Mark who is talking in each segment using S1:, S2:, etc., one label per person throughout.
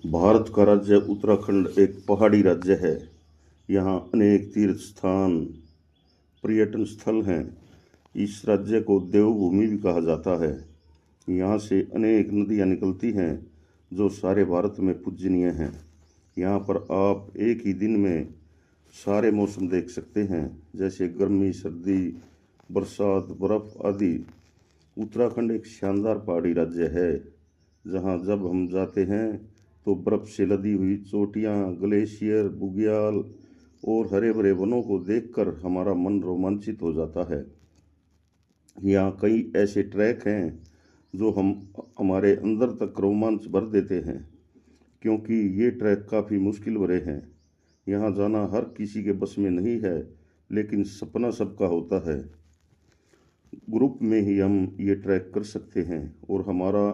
S1: भारत का राज्य उत्तराखंड एक पहाड़ी राज्य है। यहाँ अनेक तीर्थ स्थान, पर्यटन स्थल हैं। इस राज्य को देवभूमि भी कहा जाता है। यहाँ से अनेक नदियाँ निकलती हैं जो सारे भारत में पूजनीय हैं। यहाँ पर आप एक ही दिन में सारे मौसम देख सकते हैं, जैसे गर्मी, सर्दी, बरसात, बर्फ आदि। उत्तराखंड एक शानदार पहाड़ी राज्य है जहाँ जब हम जाते हैं तो बर्फ से लदी हुई चोटियाँ, ग्लेशियर, बुग्याल और हरे भरे वनों को देखकर हमारा मन रोमांचित हो जाता है। यहाँ कई ऐसे ट्रैक हैं जो हमारे अंदर तक रोमांच भर देते हैं, क्योंकि ये ट्रैक काफ़ी मुश्किल भरे हैं। यहाँ जाना हर किसी के बस में नहीं है, लेकिन सपना सबका होता है। ग्रुप में ही हम ये ट्रैक कर सकते हैं और हमारा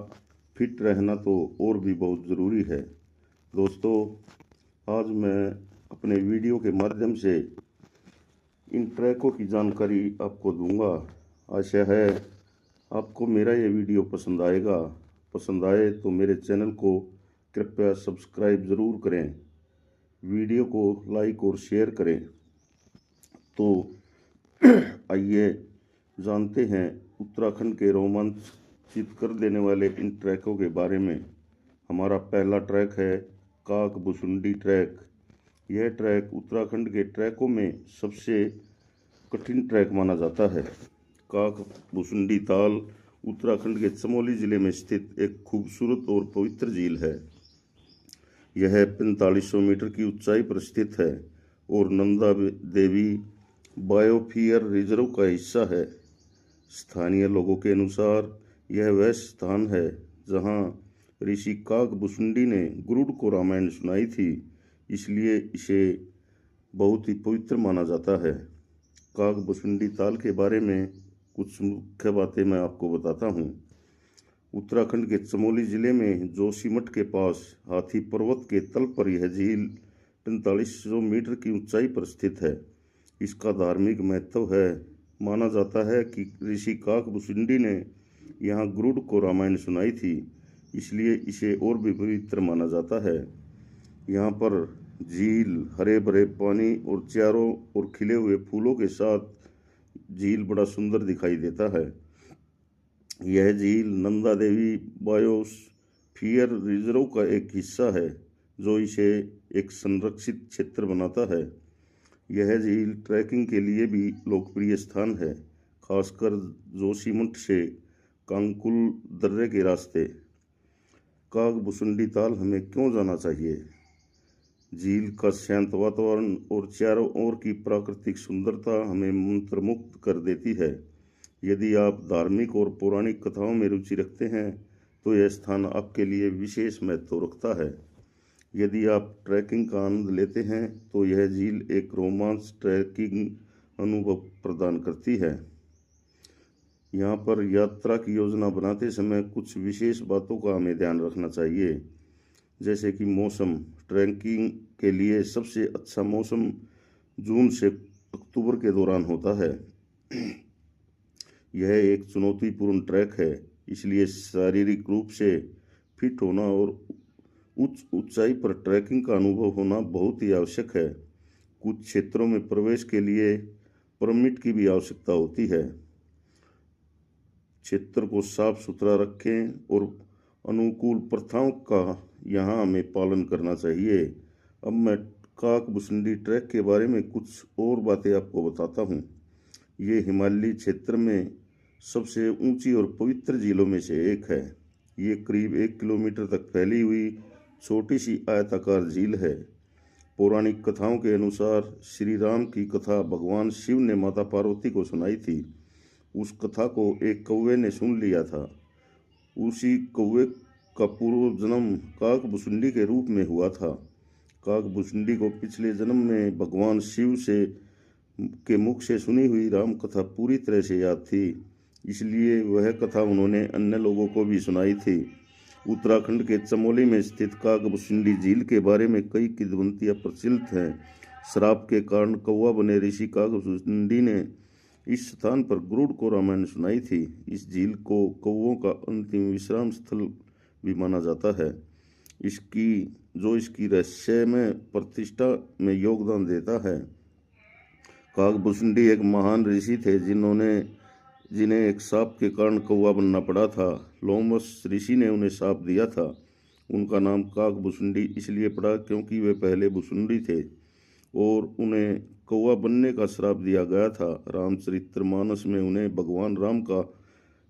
S1: फिट रहना तो और भी बहुत ज़रूरी है। दोस्तों, आज मैं अपने वीडियो के माध्यम से इन ट्रैकों की जानकारी आपको दूंगा। आशा है आपको मेरा ये वीडियो पसंद आएगा। पसंद आए तो मेरे चैनल को कृपया सब्सक्राइब ज़रूर करें, वीडियो को लाइक और शेयर करें। तो आइए जानते हैं उत्तराखंड के रोमांचित कर देने वाले इन ट्रैकों के बारे में। हमारा पहला ट्रैक है काकभुसुंडी ट्रैक। यह ट्रैक उत्तराखंड के ट्रैकों में सबसे कठिन ट्रैक माना जाता है। काकभुसुंडी ताल उत्तराखंड के चमोली जिले में स्थित एक खूबसूरत और पवित्र झील है। यह 4500 मीटर की ऊंचाई पर स्थित है और नंदा देवी बायोफियर रिजर्व का हिस्सा है। स्थानीय लोगों के अनुसार यह वह स्थान है जहां ऋषि काकभुसुंडी ने गरुड़ को रामायण सुनाई थी, इसलिए इसे बहुत ही पवित्र माना जाता है। काकभुसुंडी ताल के बारे में कुछ मुख्य बातें मैं आपको बताता हूँ। उत्तराखंड के चमोली जिले में जोशीमठ के पास हाथी पर्वत के तल पर यह झील 4500 मीटर की ऊंचाई पर स्थित है। इसका धार्मिक महत्व है। माना जाता है कि ऋषि काकभुसुंडी ने यहाँ गरुड़ को रामायण सुनाई थी, इसलिए इसे और भी पवित्र माना जाता है। यहाँ पर झील, हरे भरे पानी और चारों ओर खिले हुए फूलों के साथ झील बड़ा सुंदर दिखाई देता है। यह झील नंदा देवी बायोस्फीयर रिजर्व का एक हिस्सा है, जो इसे एक संरक्षित क्षेत्र बनाता है। यह झील ट्रैकिंग के लिए भी लोकप्रिय स्थान है, खासकर जोशीमठ से कांकुल दर्रे के रास्ते। काकभुसुंडी ताल हमें क्यों जाना चाहिए? झील का शांत वातावरण और चारों ओर की प्राकृतिक सुंदरता हमें मंत्रमुग्ध कर देती है। यदि आप धार्मिक और पौराणिक कथाओं में रुचि रखते हैं तो यह स्थान आपके लिए विशेष महत्व रखता है। यदि आप ट्रैकिंग का आनंद लेते हैं तो यह झील एक रोमांस ट्रैकिंग अनुभव प्रदान करती है। यहाँ पर यात्रा की योजना बनाते समय कुछ विशेष बातों का हमें ध्यान रखना चाहिए, जैसे कि मौसम। ट्रैकिंग के लिए सबसे अच्छा मौसम जून से अक्टूबर के दौरान होता है। यह एक चुनौतीपूर्ण ट्रैक है, इसलिए शारीरिक रूप से फिट होना और उच्च ऊंचाई पर ट्रैकिंग का अनुभव होना बहुत ही आवश्यक है। कुछ क्षेत्रों में प्रवेश के लिए परमिट की भी आवश्यकता होती है। क्षेत्र को साफ सुथरा रखें और अनुकूल प्रथाओं का यहाँ हमें पालन करना चाहिए। अब मैं काकभुसुंडी ट्रैक के बारे में कुछ और बातें आपको बताता हूँ। ये हिमालयी क्षेत्र में सबसे ऊंची और पवित्र झीलों में से एक है। ये करीब 1 किलोमीटर तक फैली हुई छोटी सी आयताकार झील है। पौराणिक कथाओं के अनुसार श्री राम की कथा भगवान शिव ने माता पार्वती को सुनाई थी। उस कथा को एक कौवे ने सुन लिया था। उसी कौवे का पूर्व जन्म काकभुसुंडी के रूप में हुआ था। काकभुसुंडी को पिछले जन्म में भगवान शिव से के मुख से सुनी हुई राम कथा पूरी तरह से याद थी, इसलिए वह कथा उन्होंने अन्य लोगों को भी सुनाई थी। उत्तराखंड के चमोली में स्थित काकभुसुंडी झील के बारे में कई किंवदंतियां प्रचलित हैं। श्राप के कारण कौवा बने ऋषि काकभुसुंडी ने इस स्थान पर गरुड़ को रामायण सुनाई थी। इस झील को कौवों का अंतिम विश्राम स्थल भी माना जाता है। इसकी रहस्य में प्रतिष्ठा में योगदान देता है। काकभुसुंडी एक महान ऋषि थे जिन्हें एक सांप के कारण कौवा बनना पड़ा था। लोमस ऋषि ने उन्हें शाप दिया था। उनका नाम काकभुसुंडी इसलिए पड़ा क्योंकि वे पहले भुसुंडी थे और उन्हें कौवा बनने का श्राप दिया गया था। रामचरितमानस में उन्हें भगवान राम का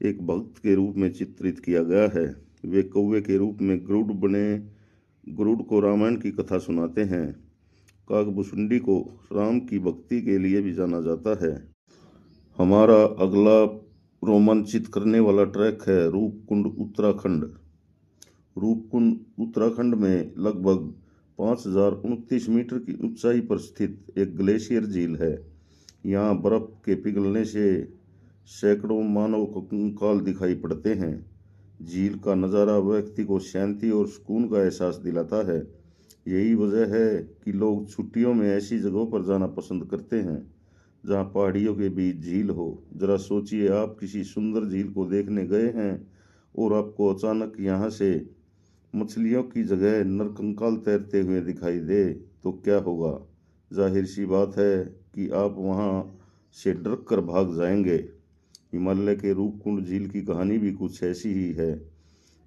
S1: एक भक्त के रूप में चित्रित किया गया है। वे कौवे के रूप में गरुड़ बने। गरुड़ को रामायण की कथा सुनाते हैं। काकभुसुंडी को राम की भक्ति के लिए भी जाना जाता है। हमारा अगला रोमांचित करने वाला ट्रैक है रूपकुंड उत्तराखंड। रूपकुंड उत्तराखंड में लगभग 5029 मीटर की ऊंचाई पर स्थित एक ग्लेशियर झील है। यहाँ बर्फ के पिघलने से सैकड़ों मानव कंकाल दिखाई पड़ते हैं। झील का नज़ारा व्यक्ति को शांति और सुकून का एहसास दिलाता है। यही वजह है कि लोग छुट्टियों में ऐसी जगहों पर जाना पसंद करते हैं जहाँ पहाड़ियों के बीच झील हो। जरा सोचिए, आप किसी सुंदर झील को देखने गए हैं और आपको अचानक यहाँ से मछलियों की जगह नरकंकाल तैरते हुए दिखाई दे तो क्या होगा? जाहिर सी बात है कि आप वहाँ से डर कर भाग जाएंगे। हिमालय के रूपकुंड झील की कहानी भी कुछ ऐसी ही है।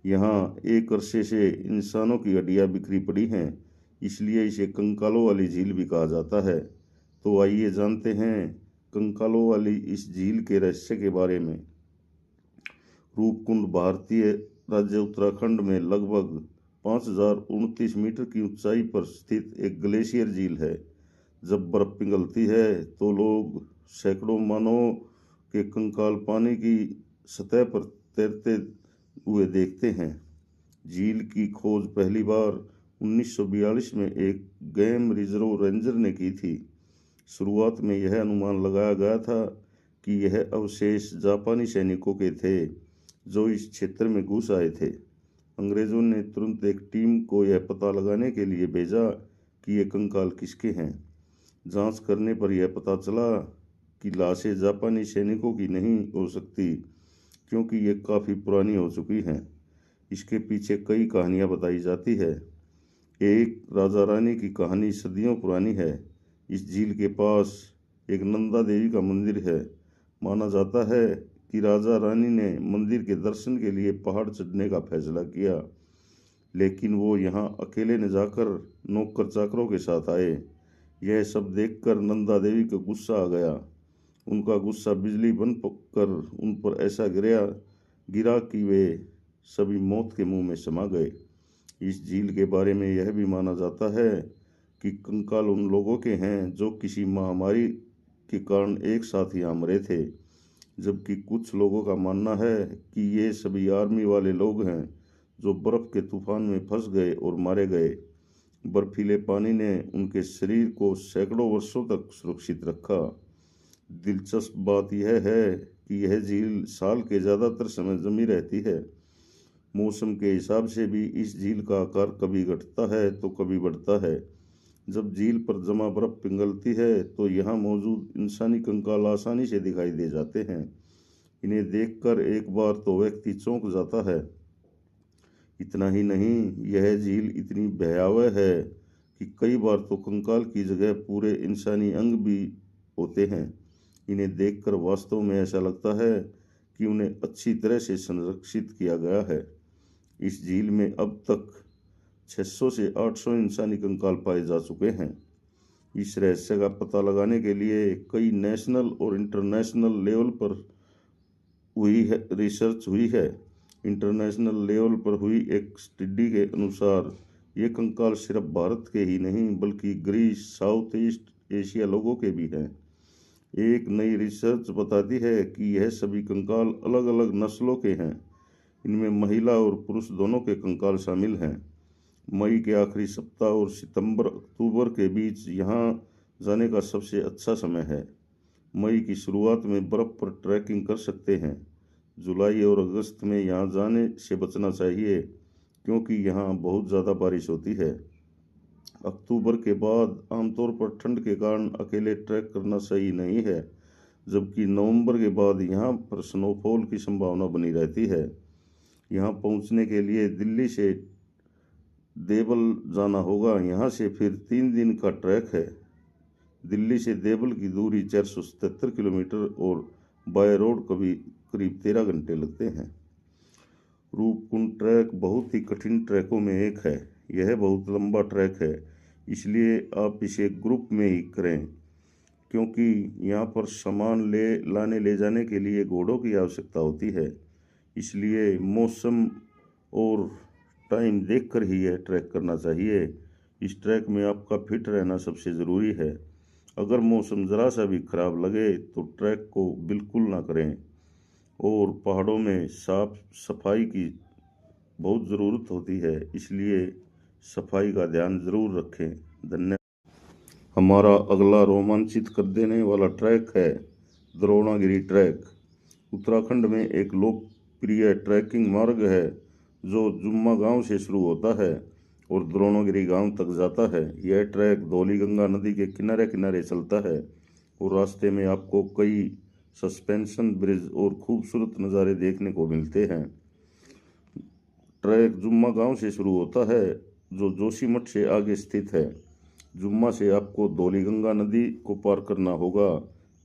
S1: यहाँ एक अरसे से इंसानों की हड्डियाँ बिखरी पड़ी हैं, इसलिए इसे कंकालों वाली झील भी कहा जाता है। तो आइए जानते हैं कंकालों वाली इस झील के रहस्य के बारे में। रूपकुंड भारतीय राज्य उत्तराखंड में लगभग 5029 मीटर की ऊंचाई पर स्थित एक ग्लेशियर झील है। जब बर्फ पिघलती है तो लोग सैकड़ों मानवों के कंकाल पानी की सतह पर तैरते हुए देखते हैं। झील की खोज पहली बार 1942 में एक गेम रिजर्व रेंजर ने की थी। शुरुआत में यह अनुमान लगाया गया था कि यह अवशेष जापानी सैनिकों के थे जो इस क्षेत्र में घुस आए थे। अंग्रेजों ने तुरंत एक टीम को यह पता लगाने के लिए भेजा कि ये कंकाल किसके हैं। जांच करने पर यह पता चला कि लाशें जापानी सैनिकों की नहीं हो सकती क्योंकि ये काफ़ी पुरानी हो चुकी हैं। इसके पीछे कई कहानियाँ बताई जाती है। एक राजा रानी की कहानी सदियों पुरानी है। इस झील के पास एक नंदा देवी का मंदिर है। माना जाता है कि राजा रानी ने मंदिर के दर्शन के लिए पहाड़ चढ़ने का फैसला किया, लेकिन वो यहाँ अकेले न जाकर नौकर चाकरों के साथ आए। यह सब देखकर नंदा देवी को गुस्सा आ गया। उनका गुस्सा बिजली बन कर उन पर ऐसा गिरा कि वे सभी मौत के मुंह में समा गए। इस झील के बारे में यह भी माना जाता है कि कंकाल उन लोगों के हैं जो किसी महामारी के कारण एक साथ यहाँ मरे थे, जबकि कुछ लोगों का मानना है कि ये सभी आर्मी वाले लोग हैं जो बर्फ के तूफान में फंस गए और मारे गए। बर्फीले पानी ने उनके शरीर को सैकड़ों वर्षों तक सुरक्षित रखा। दिलचस्प बात यह है कि यह झील साल के ज़्यादातर समय जमी रहती है। मौसम के हिसाब से भी इस झील का आकार कभी घटता है तो कभी बढ़ता है। जब झील पर जमा बर्फ पिघलती है तो यहाँ मौजूद इंसानी कंकाल आसानी से दिखाई दे जाते हैं। इन्हें देखकर एक बार तो व्यक्ति चौंक जाता है। इतना ही नहीं, यह झील इतनी भयावह है कि कई बार तो कंकाल की जगह पूरे इंसानी अंग भी होते हैं। इन्हें देखकर वास्तव में ऐसा लगता है कि उन्हें अच्छी तरह से संरक्षित किया गया है। इस झील में अब तक 600 से 800 इंसानी कंकाल पाए जा चुके हैं। इस रहस्य का पता लगाने के लिए कई नेशनल और इंटरनेशनल लेवल पर रिसर्च हुई है। इंटरनेशनल लेवल पर हुई एक स्टडी के अनुसार ये कंकाल सिर्फ भारत के ही नहीं बल्कि ग्रीस, साउथ ईस्ट एशिया लोगों के भी हैं। एक नई रिसर्च बताती है कि यह सभी कंकाल अलग अलग नस्लों के हैं। इनमें महिला और पुरुष दोनों के कंकाल शामिल हैं। मई के आखिरी सप्ताह और सितंबर-अक्टूबर के बीच यहाँ जाने का सबसे अच्छा समय है। मई की शुरुआत में बर्फ़ पर ट्रैकिंग कर सकते हैं। जुलाई और अगस्त में यहाँ जाने से बचना चाहिए क्योंकि यहाँ बहुत ज़्यादा बारिश होती है। अक्टूबर के बाद आमतौर पर ठंड के कारण अकेले ट्रैक करना सही नहीं है, जबकि नवंबर के बाद यहाँ पर स्नोफॉल की संभावना बनी रहती है। यहाँ पहुँचने के लिए दिल्ली से देवल जाना होगा। यहाँ से फिर 3 दिन का ट्रैक है। दिल्ली से देवल की दूरी 477 किलोमीटर और बाय रोड करीब 13 घंटे लगते हैं। रूपकुंड ट्रैक बहुत ही कठिन ट्रैकों में एक है। यह बहुत लंबा ट्रैक है, इसलिए आप इसे ग्रुप में ही करें, क्योंकि यहाँ पर सामान ले जाने के लिए घोड़ों की आवश्यकता होती है। इसलिए मौसम और टाइम देखकर ही यह ट्रैक करना चाहिए। इस ट्रैक में आपका फिट रहना सबसे ज़रूरी है। अगर मौसम ज़रा सा भी खराब लगे तो ट्रैक को बिल्कुल ना करें। और पहाड़ों में साफ सफाई की बहुत ज़रूरत होती है, इसलिए सफाई का ध्यान ज़रूर रखें। धन्यवाद। हमारा अगला रोमांचित कर देने वाला ट्रैक है द्रोणागिरी ट्रैक। उत्तराखंड में एक लोकप्रिय ट्रैकिंग मार्ग है जो जुम्मा गांव से शुरू होता है और द्रोणागिरी गांव तक जाता है। यह ट्रैक धौलीगंगा नदी के किनारे किनारे चलता है और रास्ते में आपको कई सस्पेंशन ब्रिज और खूबसूरत नज़ारे देखने को मिलते हैं। ट्रैक जुम्मा गांव से शुरू होता है जो जोशीमठ से आगे स्थित है। जुम्मा से आपको धौलीगंगा नदी को पार करना होगा,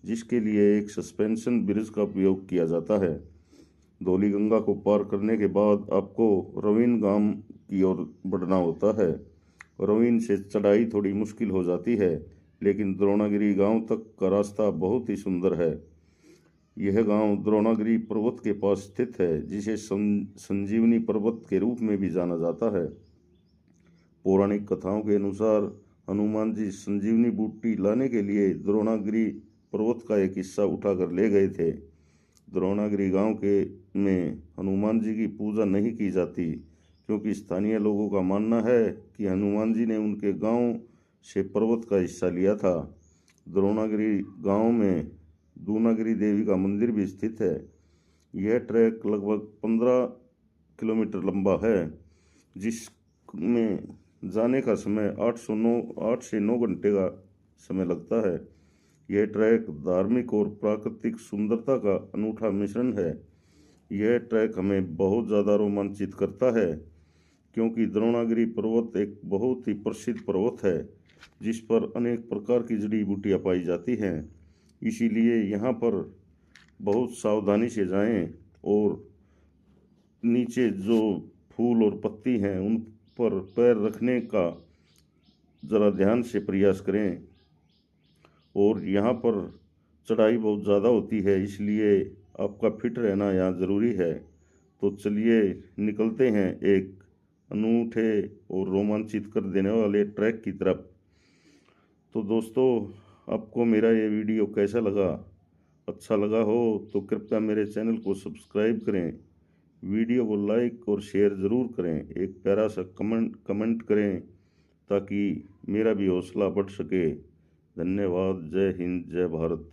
S1: जिसके लिए एक सस्पेंशन ब्रिज का उपयोग किया जाता है। धौलीगंगा को पार करने के बाद आपको रवीन गांव की ओर बढ़ना होता है। रवीन से चढ़ाई थोड़ी मुश्किल हो जाती है, लेकिन द्रोणागिरी गांव तक का रास्ता बहुत ही सुंदर है। यह गांव द्रोणागिरी पर्वत के पास स्थित है, जिसे संजीवनी पर्वत के रूप में भी जाना जाता है। पौराणिक कथाओं के अनुसार हनुमान जी संजीवनी बूटी लाने के लिए द्रोणागिरी पर्वत का एक हिस्सा उठाकर ले गए थे। द्रोणागिरी गांव के में हनुमान जी की पूजा नहीं की जाती, क्योंकि स्थानीय लोगों का मानना है कि हनुमान जी ने उनके गांव से पर्वत का हिस्सा लिया था। द्रोणागिरी गांव में दूनागिरी देवी का मंदिर भी स्थित है। यह ट्रैक लगभग 15 किलोमीटर लंबा है, जिसमें जाने का समय 8 से 9 घंटे का समय लगता है। यह ट्रैक धार्मिक और प्राकृतिक सुंदरता का अनूठा मिश्रण है। यह ट्रैक हमें बहुत ज़्यादा रोमांचित करता है, क्योंकि द्रोणागिरी पर्वत एक बहुत ही प्रसिद्ध पर्वत है, जिस पर अनेक प्रकार की जड़ी बूटियाँ पाई जाती हैं। इसीलिए यहाँ पर बहुत सावधानी से जाएं और नीचे जो फूल और पत्ती हैं उन पर पैर रखने का ज़रा ध्यान से प्रयास करें। और यहाँ पर चढ़ाई बहुत ज़्यादा होती है, इसलिए आपका फिट रहना यहाँ ज़रूरी है। तो चलिए निकलते हैं एक अनूठे और रोमांचित कर देने वाले ट्रैक की तरफ। तो दोस्तों, आपको मेरा ये वीडियो कैसा लगा? अच्छा लगा हो तो कृपया मेरे चैनल को सब्सक्राइब करें, वीडियो को लाइक और शेयर ज़रूर करें, एक प्यारा सा कमेंट करें, ताकि मेरा भी हौसला बढ़ सके। धन्यवाद। जय हिंद, जय भारत।